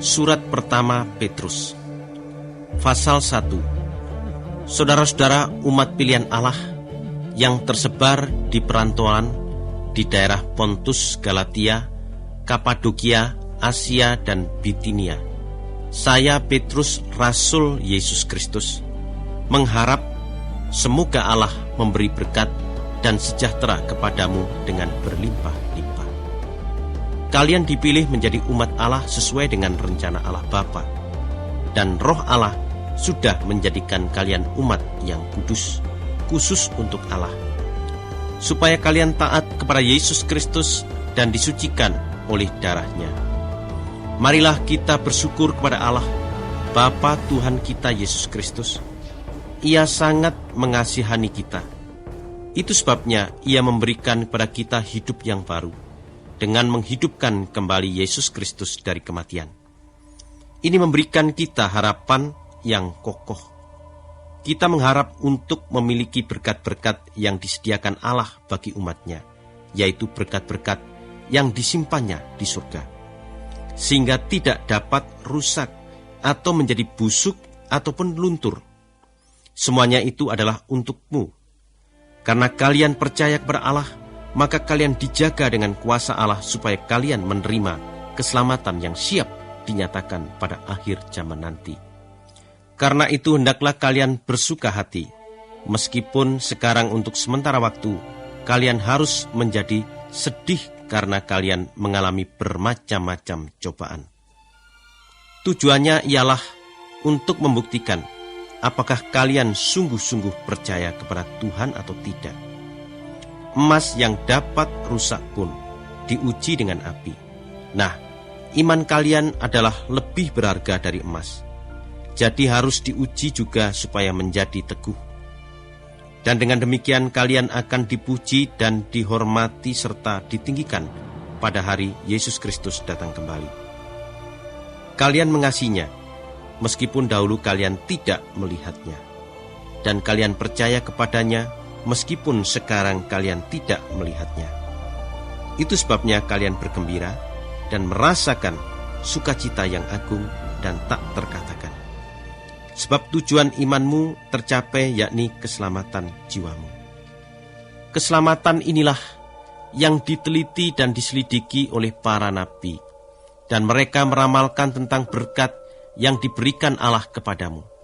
Surat pertama Petrus, pasal 1. Saudara-saudara umat pilihan Allah yang tersebar di perantauan di daerah Pontus, Galatia, Kapadokia, Asia, dan Bitinia. Saya Petrus, Rasul Yesus Kristus, mengharap semoga Allah memberi berkat dan sejahtera kepadamu dengan berlimpah-limpah. Kalian dipilih menjadi umat Allah sesuai dengan rencana Allah Bapa, dan Roh Allah sudah menjadikan kalian umat yang kudus, khusus untuk Allah, supaya kalian taat kepada Yesus Kristus dan disucikan oleh darah-Nya. Marilah kita bersyukur kepada Allah, Bapa Tuhan kita Yesus Kristus. Ia sangat mengasihani kita. Itu sebabnya Ia memberikan kepada kita hidup yang baru, dengan menghidupkan kembali Yesus Kristus dari kematian. Ini memberikan kita harapan yang kokoh. Kita mengharap untuk memiliki berkat-berkat yang disediakan Allah bagi umatnya, yaitu berkat-berkat yang disimpannya di surga, sehingga tidak dapat rusak atau menjadi busuk ataupun luntur. Semuanya itu adalah untukmu. Karena kalian percaya kepada Allah, maka kalian dijaga dengan kuasa Allah supaya kalian menerima keselamatan yang siap dinyatakan pada akhir zaman nanti. Karena itu hendaklah kalian bersuka hati, meskipun sekarang untuk sementara waktu kalian harus menjadi sedih karena kalian mengalami bermacam-macam cobaan. Tujuannya ialah untuk membuktikan apakah kalian sungguh-sungguh percaya kepada Tuhan atau tidak. Emas yang dapat rusak pun diuji dengan api. Nah, iman kalian adalah lebih berharga dari emas. Jadi harus diuji juga supaya menjadi teguh. Dan dengan demikian kalian akan dipuji dan dihormati serta ditinggikan pada hari Yesus Kristus datang kembali. Kalian mengasihinya, meskipun dahulu kalian tidak melihatnya. Dan kalian percaya kepadanya, meskipun sekarang kalian tidak melihatnya. Itu sebabnya kalian bergembira dan merasakan sukacita yang agung dan tak terkatakan. Sebab tujuan imanmu tercapai, yakni keselamatan jiwamu. Keselamatan inilah yang diteliti dan diselidiki oleh para nabi, dan mereka meramalkan tentang berkat yang diberikan Allah kepadamu.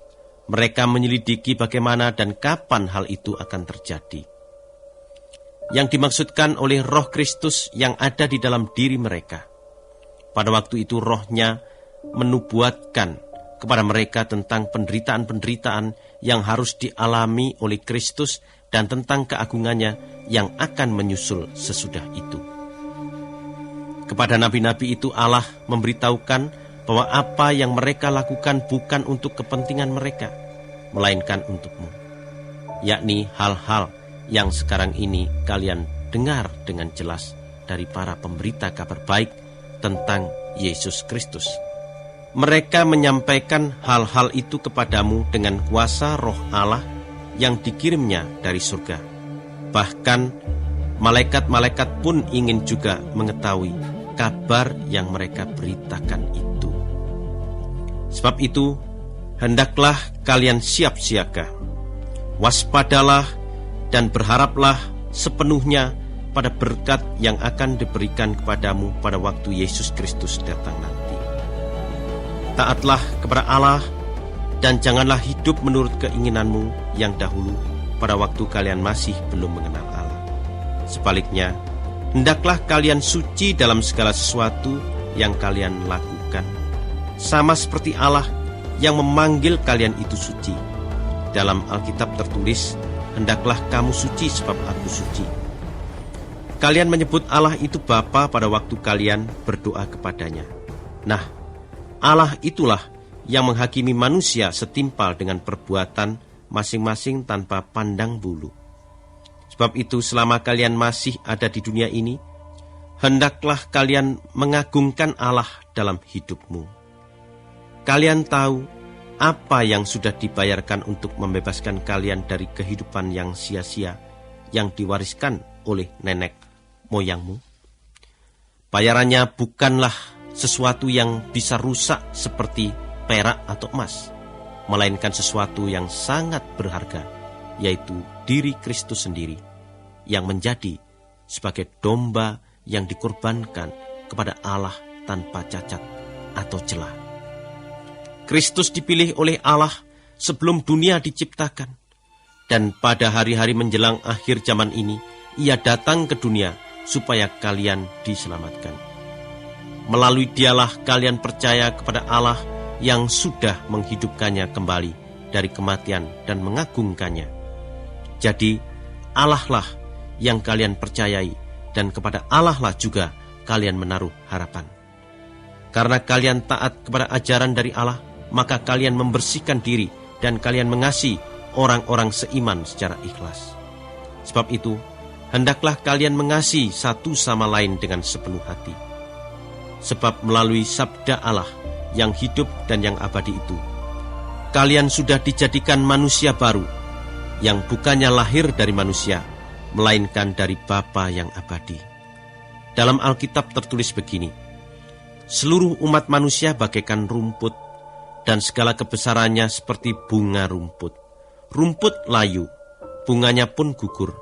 Mereka menyelidiki bagaimana dan kapan hal itu akan terjadi. Yang dimaksudkan oleh Roh Kristus yang ada di dalam diri mereka. Pada waktu itu Roh-Nya menubuatkan kepada mereka tentang penderitaan-penderitaan yang harus dialami oleh Kristus dan tentang keagungannya yang akan menyusul sesudah itu. Kepada nabi-nabi itu Allah memberitahukan bahwa apa yang mereka lakukan bukan untuk kepentingan mereka, melainkan untukmu. Yakni hal-hal yang sekarang ini kalian dengar dengan jelas dari para pemberita kabar baik tentang Yesus Kristus. Mereka menyampaikan hal-hal itu kepadamu dengan kuasa Roh Allah yang dikirimnya dari surga. Bahkan malaikat-malaikat pun ingin juga mengetahui kabar yang mereka beritakan itu. Sebab itu, hendaklah kalian siap siaga, waspadalah dan berharaplah sepenuhnya pada berkat yang akan diberikan kepadamu pada waktu Yesus Kristus datang nanti. Taatlah kepada Allah dan janganlah hidup menurut keinginanmu yang dahulu pada waktu kalian masih belum mengenal Allah. Sebaliknya, hendaklah kalian suci dalam segala sesuatu yang kalian lakukan, sama seperti Allah yang memanggil kalian itu suci. Dalam Alkitab tertulis, hendaklah kamu suci sebab aku suci. Kalian menyebut Allah itu Bapa pada waktu kalian berdoa kepadanya. Nah, Allah itulah yang menghakimi manusia setimpal dengan perbuatan masing-masing tanpa pandang bulu. Sebab itu selama kalian masih ada di dunia ini, hendaklah kalian mengagungkan Allah dalam hidupmu. Kalian tahu apa yang sudah dibayarkan untuk membebaskan kalian dari kehidupan yang sia-sia yang diwariskan oleh nenek moyangmu. Bayarannya bukanlah sesuatu yang bisa rusak seperti perak atau emas, melainkan sesuatu yang sangat berharga, yaitu diri Kristus sendiri, yang menjadi sebagai domba yang dikorbankan kepada Allah tanpa cacat atau celah. Kristus dipilih oleh Allah sebelum dunia diciptakan, dan pada hari-hari menjelang akhir zaman ini, Ia datang ke dunia supaya kalian diselamatkan. Melalui Dialah kalian percaya kepada Allah yang sudah menghidupkannya kembali dari kematian dan mengagungkannya. Jadi Allah lah yang kalian percayai, dan kepada Allah lah juga kalian menaruh harapan. Karena kalian taat kepada ajaran dari Allah, maka kalian membersihkan diri dan kalian mengasihi orang-orang seiman secara ikhlas. Sebab itu, hendaklah kalian mengasihi satu sama lain dengan sepenuh hati. Sebab melalui sabda Allah yang hidup dan yang abadi itu, kalian sudah dijadikan manusia baru, yang bukannya lahir dari manusia, melainkan dari Bapa yang abadi. Dalam Alkitab tertulis begini, seluruh umat manusia bagaikan rumput, dan segala kebesarannya seperti bunga rumput. Rumput layu, bunganya pun gugur,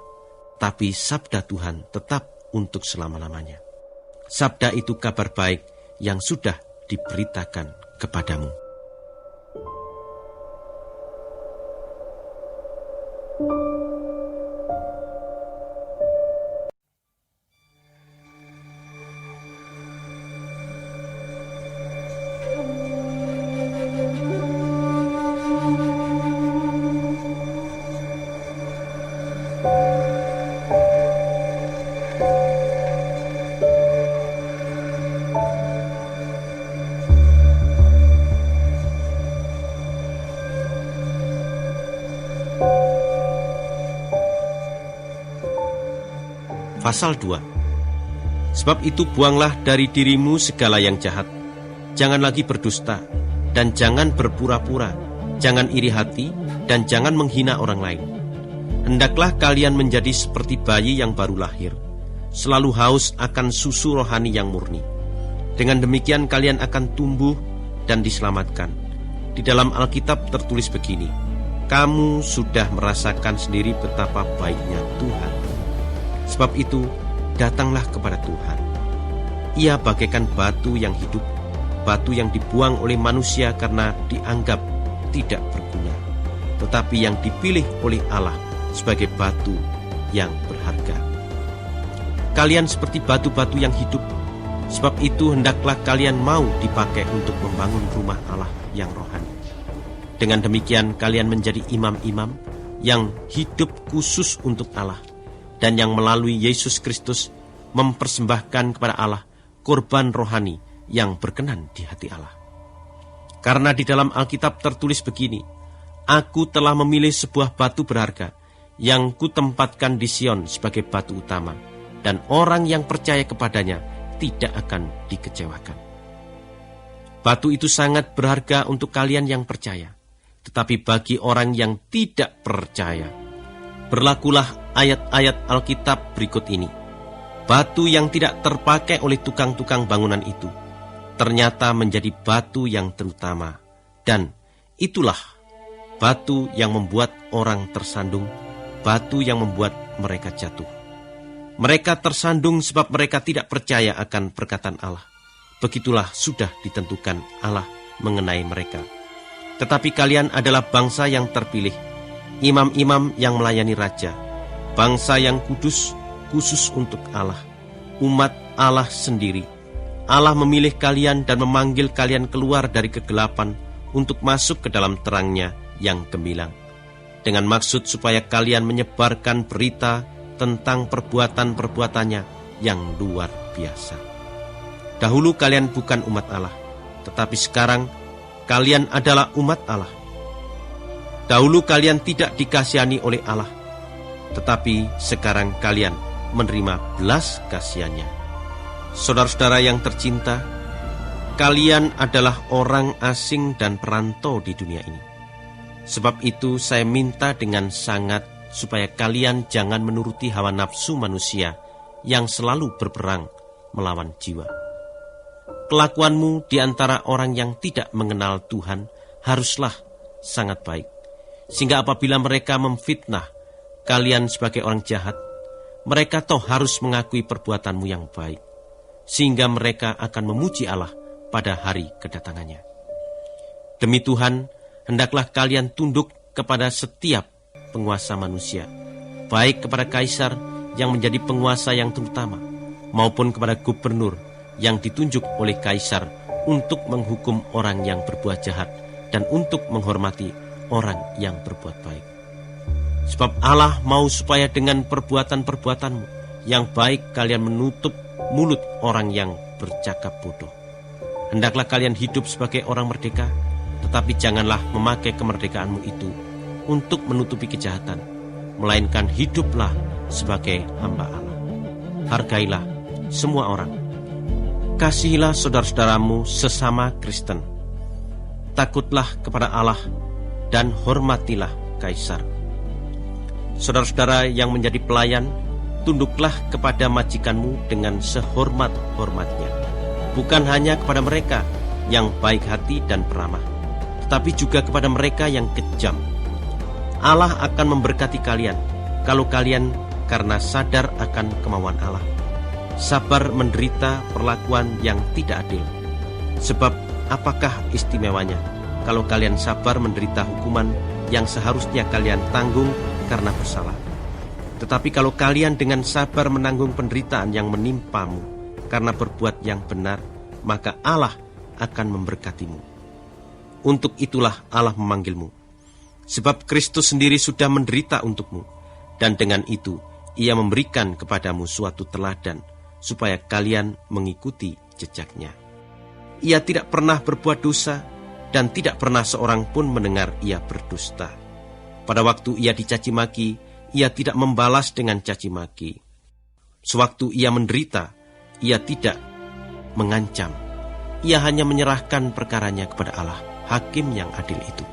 tapi sabda Tuhan tetap untuk selama-lamanya. Sabda itu kabar baik yang sudah diberitakan kepadamu. Pasal 2. Sebab itu buanglah dari dirimu segala yang jahat. Jangan lagi berdusta, dan jangan berpura-pura, jangan iri hati, dan jangan menghina orang lain. Hendaklah kalian menjadi seperti bayi yang baru lahir, selalu haus akan susu rohani yang murni. Dengan demikian kalian akan tumbuh dan diselamatkan. Di dalam Alkitab tertulis begini, kamu sudah merasakan sendiri betapa baiknya Tuhan. Sebab itu, datanglah kepada Tuhan. Ia bagaikan batu yang hidup, batu yang dibuang oleh manusia karena dianggap tidak berguna, tetapi yang dipilih oleh Allah sebagai batu yang berharga. Kalian seperti batu-batu yang hidup, sebab itu hendaklah kalian mau dipakai untuk membangun rumah Allah yang rohani. Dengan demikian kalian menjadi imam-imam yang hidup khusus untuk Allah, dan yang melalui Yesus Kristus mempersembahkan kepada Allah korban rohani yang berkenan di hati Allah. Karena di dalam Alkitab tertulis begini, Aku telah memilih sebuah batu berharga yang kutempatkan di Sion sebagai batu utama, dan orang yang percaya kepadanya tidak akan dikecewakan. Batu itu sangat berharga untuk kalian yang percaya, tetapi bagi orang yang tidak percaya, berlakulah ayat-ayat Alkitab berikut ini. Batu yang tidak terpakai oleh tukang-tukang bangunan itu ternyata menjadi batu yang terutama, dan itulah batu yang membuat orang tersandung, batu yang membuat mereka jatuh. Mereka tersandung sebab mereka tidak percaya akan perkataan Allah. Begitulah sudah ditentukan Allah mengenai mereka. Tetapi kalian adalah bangsa yang terpilih, imam-imam yang melayani raja, bangsa yang kudus, khusus untuk Allah, umat Allah sendiri. Allah memilih kalian dan memanggil kalian keluar dari kegelapan untuk masuk ke dalam terang-Nya yang gemilang, dengan maksud supaya kalian menyebarkan berita tentang perbuatan-perbuatannya yang luar biasa. Dahulu kalian bukan umat Allah, tetapi sekarang kalian adalah umat Allah. Dahulu kalian tidak dikasihani oleh Allah, tetapi sekarang kalian menerima belas kasihannya. Saudara-saudara yang tercinta, kalian adalah orang asing dan perantau di dunia ini. Sebab itu saya minta dengan sangat supaya kalian jangan menuruti hawa nafsu manusia yang selalu berperang melawan jiwa. Kelakuanmu di antara orang yang tidak mengenal Tuhan haruslah sangat baik, sehingga apabila mereka memfitnah kalian sebagai orang jahat, mereka toh harus mengakui perbuatanmu yang baik, sehingga mereka akan memuji Allah pada hari kedatangannya. Demi Tuhan, hendaklah kalian tunduk kepada setiap penguasa manusia, baik kepada kaisar yang menjadi penguasa yang terutama, maupun kepada gubernur yang ditunjuk oleh kaisar untuk menghukum orang yang berbuat jahat dan untuk menghormati orang yang berbuat baik. Sebab Allah mau supaya dengan perbuatan-perbuatanmu yang baik kalian menutup mulut orang yang bercakap bodoh. Hendaklah kalian hidup sebagai orang merdeka, tetapi janganlah memakai kemerdekaanmu itu untuk menutupi kejahatan, melainkan hiduplah sebagai hamba Allah. Hargailah semua orang. Kasihilah saudara-saudaramu sesama Kristen. Takutlah kepada Allah dan hormatilah kaisar. Saudara-saudara yang menjadi pelayan, tunduklah kepada majikanmu dengan sehormat-hormatnya. Bukan hanya kepada mereka yang baik hati dan peramah, tetapi juga kepada mereka yang kejam. Allah akan memberkati kalian kalau kalian karena sadar akan kemauan Allah sabar menderita perlakuan yang tidak adil. Sebab apakah istimewanya kalau kalian sabar menderita hukuman yang seharusnya kalian tanggung karena bersalah? Tetapi kalau kalian dengan sabar menanggung penderitaan yang menimpamu karena berbuat yang benar, maka Allah akan memberkatimu. Untuk itulah Allah memanggilmu, sebab Kristus sendiri sudah menderita untukmu, dan dengan itu Ia memberikan kepadamu suatu teladan supaya kalian mengikuti jejaknya. Ia tidak pernah berbuat dosa, dan tidak pernah seorang pun mendengar ia berdusta. Pada waktu ia dicaci maki, ia tidak membalas dengan caci maki. Sewaktu ia menderita, ia tidak mengancam. Ia hanya menyerahkan perkaranya kepada Allah, hakim yang adil itu.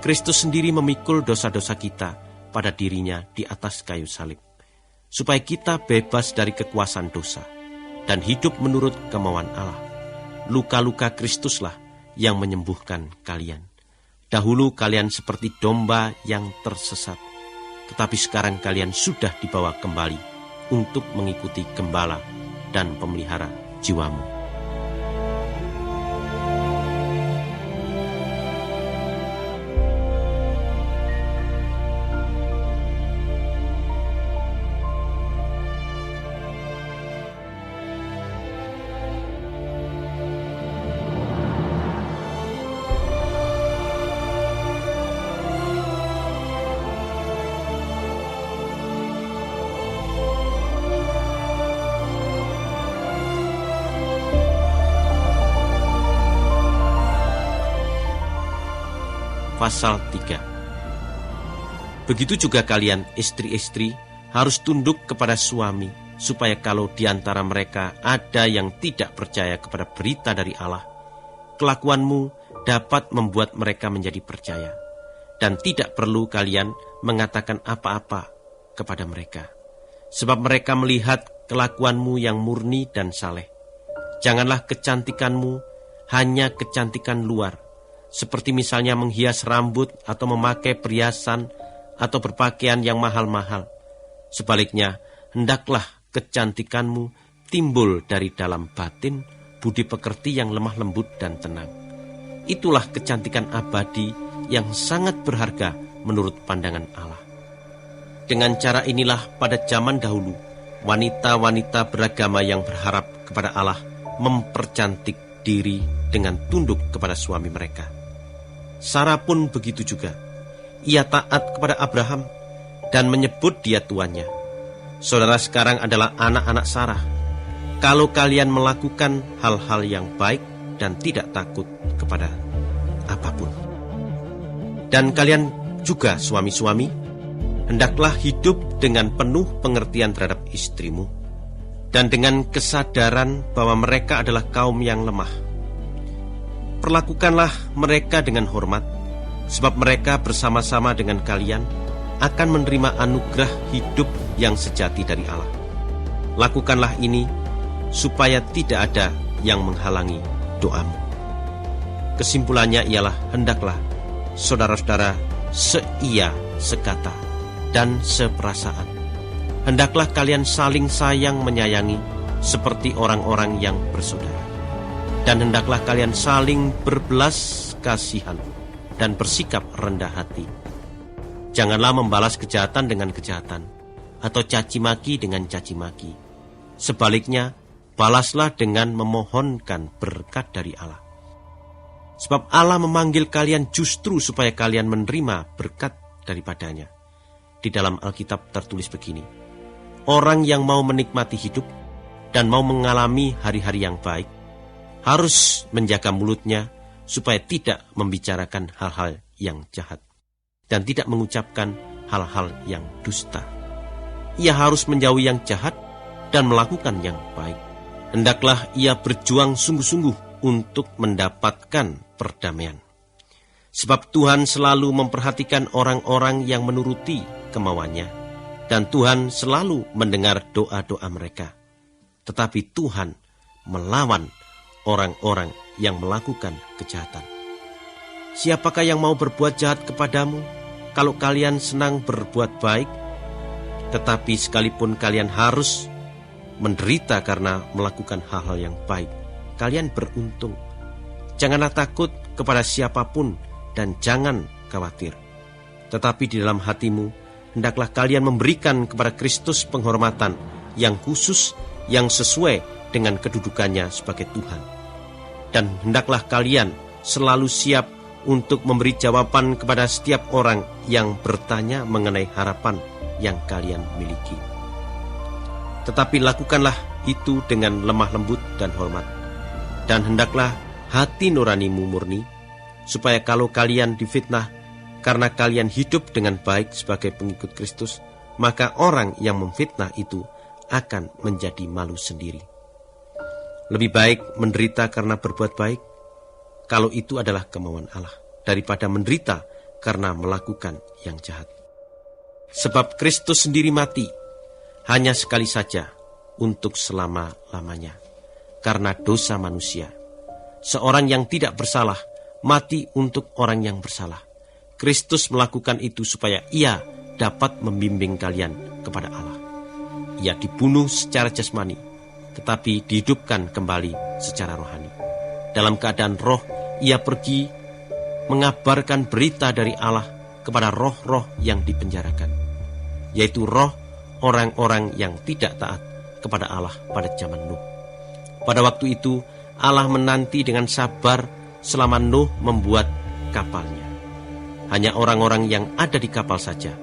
Kristus sendiri memikul dosa-dosa kita pada dirinya di atas kayu salib, supaya kita bebas dari kekuasaan dosa dan hidup menurut kemauan Allah. Luka-luka Kristuslah yang menyembuhkan kalian. Dahulu kalian seperti domba yang tersesat, tetapi sekarang kalian sudah dibawa kembali untuk mengikuti gembala dan pemelihara jiwamu. Pasal 3. Begitu juga kalian istri-istri harus tunduk kepada suami, supaya kalau di antara mereka ada yang tidak percaya kepada berita dari Allah, kelakuanmu dapat membuat mereka menjadi percaya, dan tidak perlu kalian mengatakan apa-apa kepada mereka, sebab mereka melihat kelakuanmu yang murni dan saleh. Janganlah kecantikanmu hanya kecantikan luar, seperti misalnya menghias rambut atau memakai perhiasan atau berpakaian yang mahal-mahal. Sebaliknya, hendaklah kecantikanmu timbul dari dalam batin, budi pekerti yang lemah lembut dan tenang. Itulah kecantikan abadi yang sangat berharga menurut pandangan Allah. Dengan cara inilah pada zaman dahulu, wanita-wanita beragama yang berharap kepada Allah mempercantik diri dengan tunduk kepada suami mereka. Sarah pun begitu juga. Ia taat kepada Abraham dan menyebut dia tuannya. Saudara sekarang adalah anak-anak Sarah. Kalau kalian melakukan hal-hal yang baik dan tidak takut kepada apapun. Dan kalian juga suami-suami, hendaklah hidup dengan penuh pengertian terhadap istrimu, dan dengan kesadaran bahwa mereka adalah kaum yang lemah. Perlakukanlah mereka dengan hormat, sebab mereka bersama-sama dengan kalian akan menerima anugerah hidup yang sejati dari Allah. Lakukanlah ini supaya tidak ada yang menghalangi doamu. Kesimpulannya ialah hendaklah saudara-saudara seia, sekata, dan seperasaan. Hendaklah kalian saling sayang menyayangi seperti orang-orang yang bersaudara. Dan hendaklah kalian saling berbelas kasihan dan bersikap rendah hati. Janganlah membalas kejahatan dengan kejahatan, atau caci maki dengan caci maki. Sebaliknya, balaslah dengan memohonkan berkat dari Allah. Sebab Allah memanggil kalian justru supaya kalian menerima berkat daripadanya. Di dalam Alkitab tertulis begini, orang yang mau menikmati hidup dan mau mengalami hari-hari yang baik, harus menjaga mulutnya supaya tidak membicarakan hal-hal yang jahat dan tidak mengucapkan hal-hal yang dusta. Ia harus menjauhi yang jahat dan melakukan yang baik. Hendaklah ia berjuang sungguh-sungguh untuk mendapatkan perdamaian. Sebab Tuhan selalu memperhatikan orang-orang yang menuruti kemauannya, dan Tuhan selalu mendengar doa-doa mereka. Tetapi Tuhan melawan orang-orang yang melakukan kejahatan. Siapakah yang mau berbuat jahat kepadamu kalau kalian senang berbuat baik? Tetapi sekalipun kalian harus menderita karena melakukan hal-hal yang baik, kalian beruntung. Janganlah takut kepada siapapun dan jangan khawatir. Tetapi di dalam hatimu, hendaklah kalian memberikan kepada Kristus penghormatan yang khusus, yang sesuai dengan kedudukannya sebagai Tuhan. Dan hendaklah kalian selalu siap untuk memberi jawaban kepada setiap orang yang bertanya mengenai harapan yang kalian miliki. Tetapi lakukanlah itu dengan lemah lembut dan hormat. Dan hendaklah hati nuranimu murni, supaya kalau kalian difitnah karena kalian hidup dengan baik sebagai pengikut Kristus, maka orang yang memfitnah itu akan menjadi malu sendiri. Lebih baik menderita karena berbuat baik, kalau itu adalah kemauan Allah, daripada menderita karena melakukan yang jahat. Sebab Kristus sendiri mati hanya sekali saja untuk selama-lamanya, karena dosa manusia. Seorang yang tidak bersalah mati untuk orang yang bersalah. Kristus melakukan itu supaya ia dapat membimbing kalian kepada Allah. Ia dibunuh secara jasmani, tetapi dihidupkan kembali secara rohani. Dalam keadaan roh, ia pergi mengabarkan berita dari Allah kepada roh-roh yang dipenjarakan, yaitu roh orang-orang yang tidak taat kepada Allah pada zaman Nuh. Pada waktu itu, Allah menanti dengan sabar selama Nuh membuat kapalnya. Hanya orang-orang yang ada di kapal saja.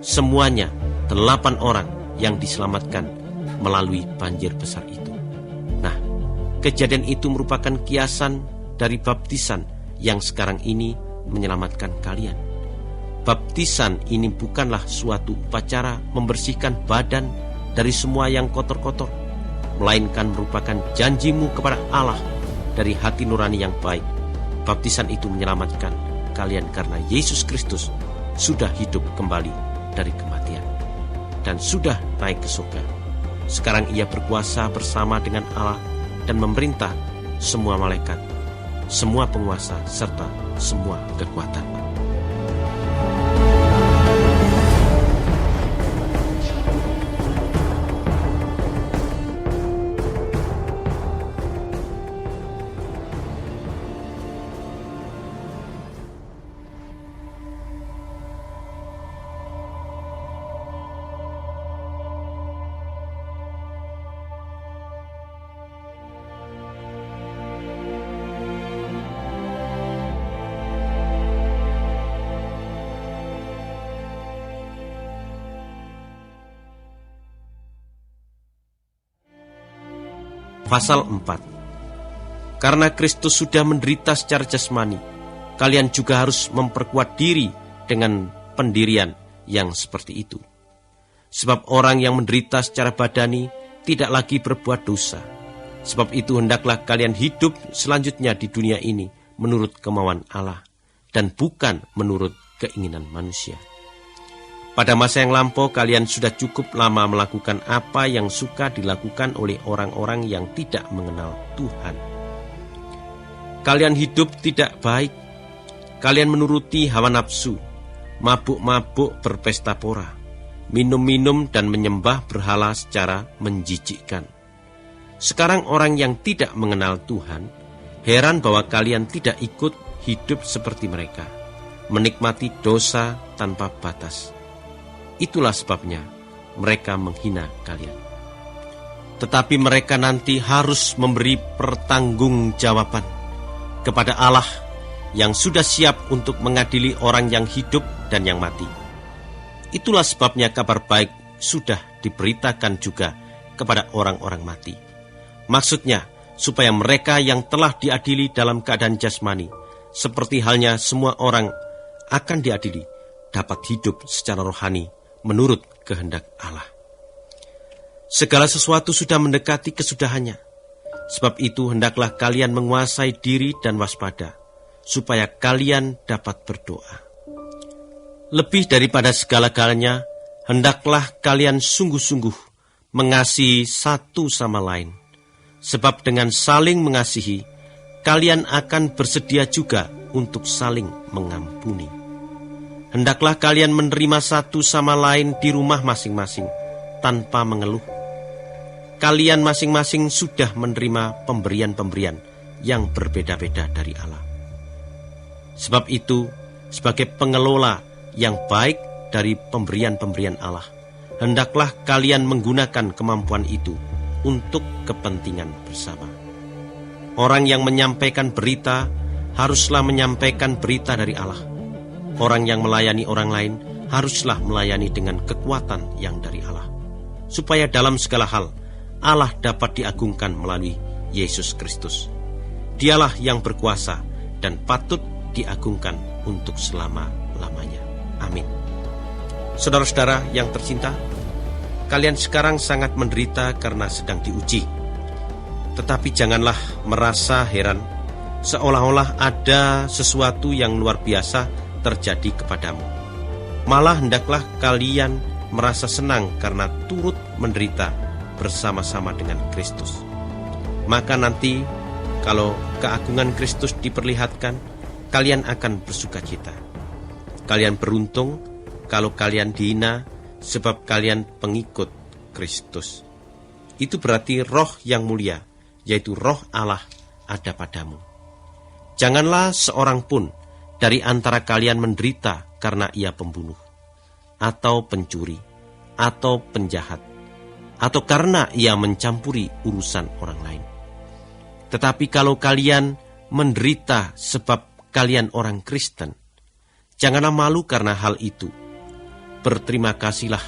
Semuanya 8 orang yang diselamatkan melalui banjir besar itu. Nah, kejadian itu merupakan kiasan dari baptisan yang sekarang ini menyelamatkan kalian. Baptisan ini bukanlah suatu upacara membersihkan badan dari semua yang kotor-kotor, melainkan merupakan janjimu kepada Allah dari hati nurani yang baik. Baptisan itu menyelamatkan kalian karena Yesus Kristus sudah hidup kembali dari kematian dan sudah naik ke surga. Sekarang ia berkuasa bersama dengan Allah dan memerintah semua malaikat, semua penguasa, serta semua kekuatan. Pasal 4. Karena Kristus sudah menderita secara jasmani, kalian juga harus memperkuat diri dengan pendirian yang seperti itu. Sebab orang yang menderita secara badani tidak lagi berbuat dosa. Sebab itu hendaklah kalian hidup selanjutnya di dunia ini menurut kemauan Allah dan bukan menurut keinginan manusia. Pada masa yang lampau kalian sudah cukup lama melakukan apa yang suka dilakukan oleh orang-orang yang tidak mengenal Tuhan. Kalian hidup tidak baik. Kalian menuruti hawa nafsu, mabuk-mabuk berpesta pora, minum-minum dan menyembah berhala secara menjijikkan. Sekarang orang yang tidak mengenal Tuhan heran bahwa kalian tidak ikut hidup seperti mereka, menikmati dosa tanpa batas. Itulah sebabnya mereka menghina kalian. Tetapi mereka nanti harus memberi pertanggungjawaban kepada Allah yang sudah siap untuk mengadili orang yang hidup dan yang mati. Itulah sebabnya kabar baik sudah diberitakan juga kepada orang-orang mati. Maksudnya, supaya mereka yang telah diadili dalam keadaan jasmani, seperti halnya semua orang akan diadili, dapat hidup secara rohani menurut kehendak Allah. Segala sesuatu sudah mendekati kesudahannya. Sebab itu hendaklah kalian menguasai diri dan waspada, supaya kalian dapat berdoa. Lebih daripada segala-galanya, hendaklah kalian sungguh-sungguh mengasihi satu sama lain. Sebab dengan saling mengasihi, kalian akan bersedia juga untuk saling mengampuni. Hendaklah kalian menerima satu sama lain di rumah masing-masing, tanpa mengeluh. Kalian masing-masing sudah menerima pemberian-pemberian yang berbeda-beda dari Allah. Sebab itu, sebagai pengelola yang baik dari pemberian-pemberian Allah, hendaklah kalian menggunakan kemampuan itu untuk kepentingan bersama. Orang yang menyampaikan berita haruslah menyampaikan berita dari Allah. Orang yang melayani orang lain haruslah melayani dengan kekuatan yang dari Allah, supaya dalam segala hal Allah dapat diagungkan melalui Yesus Kristus. Dialah yang berkuasa dan patut diagungkan untuk selama-lamanya. Amin. Saudara-saudara yang tercinta, kalian sekarang sangat menderita karena sedang diuji. Tetapi janganlah merasa heran, seolah-olah ada sesuatu yang luar biasa terjadi kepadamu. Malah hendaklah kalian merasa senang karena turut menderita bersama-sama dengan Kristus. Maka nanti kalau keagungan Kristus diperlihatkan, kalian akan bersukacita. Kalian beruntung kalau kalian dihina, sebab kalian pengikut Kristus. Itu berarti roh yang mulia, yaitu roh Allah ada padamu. Janganlah seorang pun dari antara kalian menderita karena ia pembunuh, atau pencuri, atau penjahat, atau karena ia mencampuri urusan orang lain. Tetapi kalau kalian menderita sebab kalian orang Kristen, janganlah malu karena hal itu. Berterima kasihlah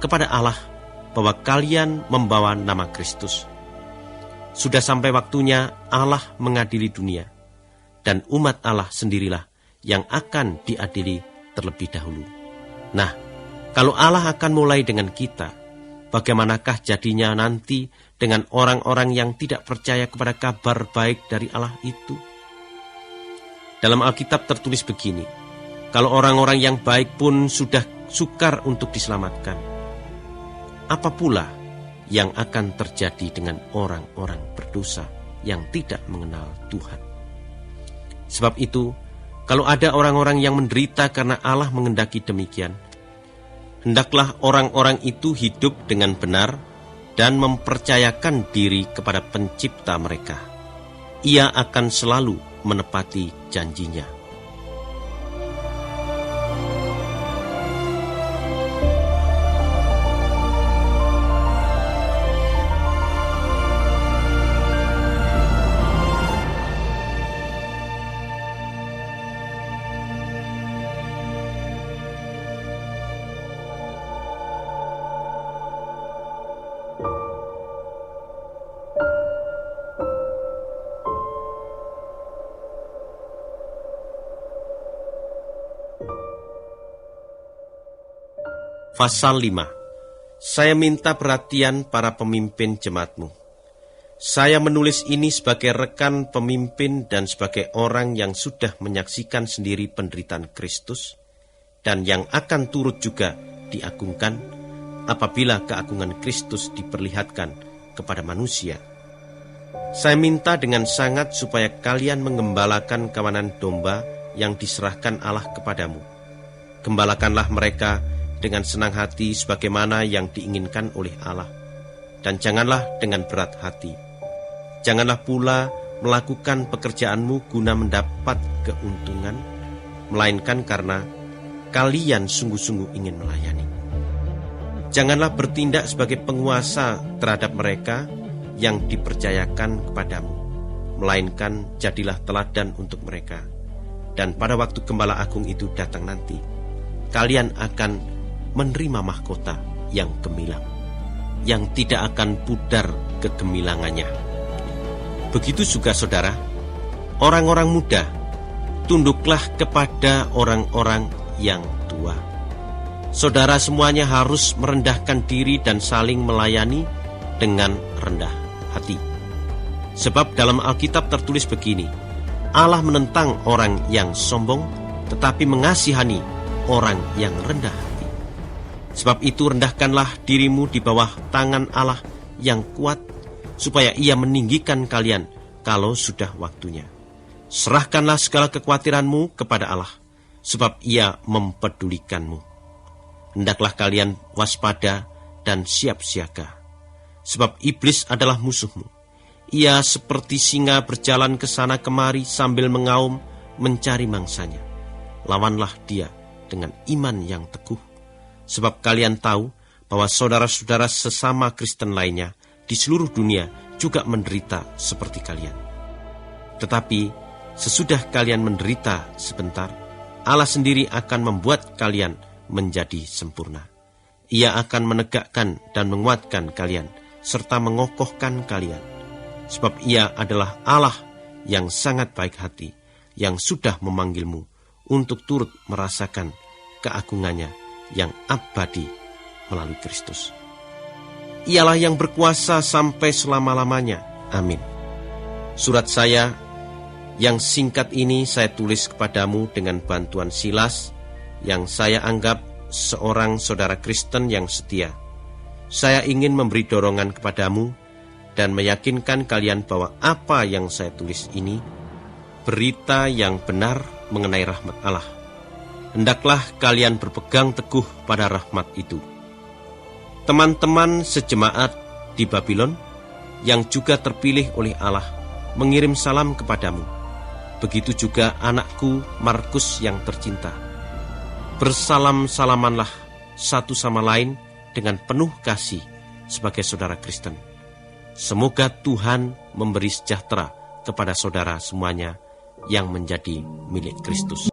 kepada Allah bahwa kalian membawa nama Kristus. Sudah sampai waktunya Allah mengadili dunia, dan umat Allah sendirilah yang akan diadili terlebih dahulu. Nah, kalau Allah akan mulai dengan kita, bagaimanakah jadinya nanti dengan orang-orang yang tidak percaya kepada kabar baik dari Allah itu? Dalam Alkitab tertulis begini, kalau orang-orang yang baik pun sudah sukar untuk diselamatkan, apa pula yang akan terjadi dengan orang-orang berdosa yang tidak mengenal Tuhan? Sebab itu, kalau ada orang-orang yang menderita karena Allah mengendaki demikian, hendaklah orang-orang itu hidup dengan benar dan mempercayakan diri kepada Pencipta mereka. Ia akan selalu menepati janjinya. Pasal 5. Saya minta perhatian para pemimpin jemaatmu. Saya menulis ini sebagai rekan pemimpin dan sebagai orang yang sudah menyaksikan sendiri penderitaan Kristus, dan yang akan turut juga diagungkan apabila keagungan Kristus diperlihatkan kepada manusia. Saya minta dengan sangat supaya kalian mengembalakan kawanan domba yang diserahkan Allah kepadamu. Gembalakanlah mereka dengan senang hati sebagaimana yang diinginkan oleh Allah, dan janganlah dengan berat hati. Janganlah pula melakukan pekerjaanmu guna mendapat keuntungan, melainkan karena kalian sungguh-sungguh ingin melayani. Janganlah bertindak sebagai penguasa terhadap mereka yang dipercayakan kepadamu, melainkan jadilah teladan untuk mereka. Dan pada waktu Gembala Agung itu datang nanti, kalian akan menerima mahkota yang gemilang, yang tidak akan pudar kegemilangannya. Begitu juga saudara, orang-orang muda, tunduklah kepada orang-orang yang tua. Saudara semuanya harus merendahkan diri dan saling melayani dengan rendah hati. Sebab dalam Alkitab tertulis begini, Allah menentang orang yang sombong, tetapi mengasihani orang yang rendah hati. Sebab itu rendahkanlah dirimu di bawah tangan Allah yang kuat, supaya Ia meninggikan kalian kalau sudah waktunya. Serahkanlah segala kekhawatiranmu kepada Allah, sebab Ia mempedulikanmu. Hendaklah kalian waspada dan siap siaga, sebab iblis adalah musuhmu. Ia seperti singa berjalan ke sana kemari sambil mengaum mencari mangsanya. Lawanlah dia dengan iman yang teguh, sebab kalian tahu bahwa saudara-saudara sesama Kristen lainnya di seluruh dunia juga menderita seperti kalian. Tetapi sesudah kalian menderita sebentar, Allah sendiri akan membuat kalian menjadi sempurna. Ia akan menegakkan dan menguatkan kalian, serta mengokohkan kalian. Sebab Ia adalah Allah yang sangat baik hati, yang sudah memanggilmu untuk turut merasakan keagungannya yang abadi melalui Kristus. Ialah yang berkuasa sampai selama-lamanya. Amin. Surat saya yang singkat ini saya tulis kepadamu dengan bantuan Silas, yang saya anggap seorang saudara Kristen yang setia. Saya ingin memberi dorongan kepadamu dan meyakinkan kalian bahwa apa yang saya tulis ini berita yang benar mengenai rahmat Allah. Hendaklah kalian berpegang teguh pada rahmat itu. Teman-teman sejemaat di Babylon yang juga terpilih oleh Allah mengirim salam kepadamu. Begitu juga anakku Markus yang tercinta. Bersalam-salamanlah satu sama lain dengan penuh kasih sebagai saudara Kristen. Semoga Tuhan memberi sejahtera kepada saudara semuanya yang menjadi milik Kristus.